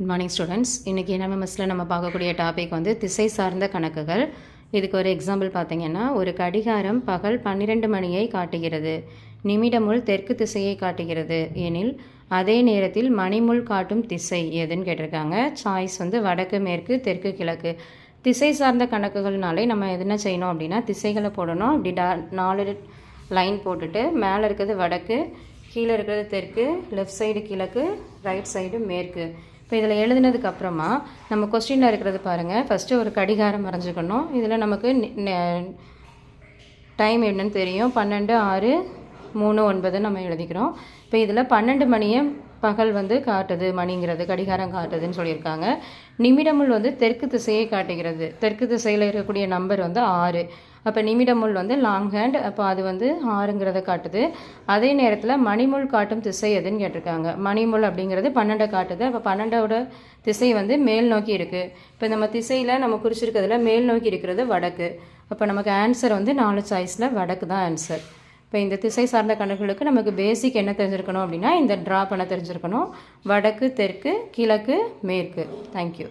Good morning students. இன்றைக்கி என்எம்எம்எஸ்ல நம்ம பார்க்கக்கூடிய டாபிக் வந்து திசை சார்ந்த கணக்குகள். இதுக்கு ஒரு எக்ஸாம்பிள் பார்த்தீங்கன்னா, ஒரு கடிகாரம் பகல் 12 மணியை காட்டுகிறது, நிமிடமுள் தெற்கு திசையை காட்டுகிறது எனில் அதே நேரத்தில் மணிமுள் காட்டும் திசை எதுன்னு கேட்டிருக்காங்க. சாய்ஸ் வந்து வடக்கு, மேற்கு, தெற்கு, கிழக்கு. திசை சார்ந்த கணக்குகள்னாலே நம்ம என்ன செய்யணும் அப்படின்னா, திசைகளை போடணும். இப்படி 4 லைன் போட்டுட்டு மேலே இருக்கிறது வடக்கு, கீழே இருக்கிறது தெற்கு, லெஃப்ட் சைடு கிழக்கு, ரைட் சைடு மேற்கு. இப்போ இதில் எழுதுனதுக்கப்புறமா நம்ம கொஸ்டினில் இருக்கிறது பாருங்கள். ஃபஸ்ட்டு ஒரு கடிகாரம் வரைஞ்சிக்கணும். இதில் நமக்கு டைம் என்னன்னு தெரியும். 12, 6, 3, 9 நம்ம எழுதிக்கிறோம். இப்போ இதில் 12 மணியை பகல் வந்து காட்டுது, மணிங்கிறது கடிகாரம் காட்டுதுன்னு சொல்லியிருக்காங்க. நிமிடமுள் வந்து தெற்கு திசையை காட்டுகிறது. தெற்கு திசையில் இருக்கக்கூடிய நம்பர் வந்து 6. அப்போ நிமிடமுள் வந்து லாங் ஹேண்ட், அப்போ அது வந்து 6ங்கிறத காட்டுது. அதே நேரத்தில் மணிமுள் காட்டும் திசை எதுன்னு கேட்டிருக்காங்க. மணிமுள் அப்படிங்கிறது 12 காட்டுது. அப்போ 12ஓட திசை வந்து மேல் நோக்கி இருக்குது. இப்போ நம்ம திசையில் நம்ம குறிச்சிருக்கிறதுல மேல் நோக்கி இருக்கிறது வடக்கு. அப்போ நமக்கு ஆன்சர் வந்து 4 சாய்ஸில் வடக்கு தான் ஆன்சர். இப்போ இந்த திசை சார்ந்த கணக்குகளுக்கு நமக்கு பேசிக் என்ன தெரிஞ்சிருக்கணும் அப்படின்னா, இந்த ட்ரா பண்ண தெரிஞ்சிருக்கணும். வடக்கு, தெற்கு, கிழக்கு, மேற்கு. தேங்க்யூ.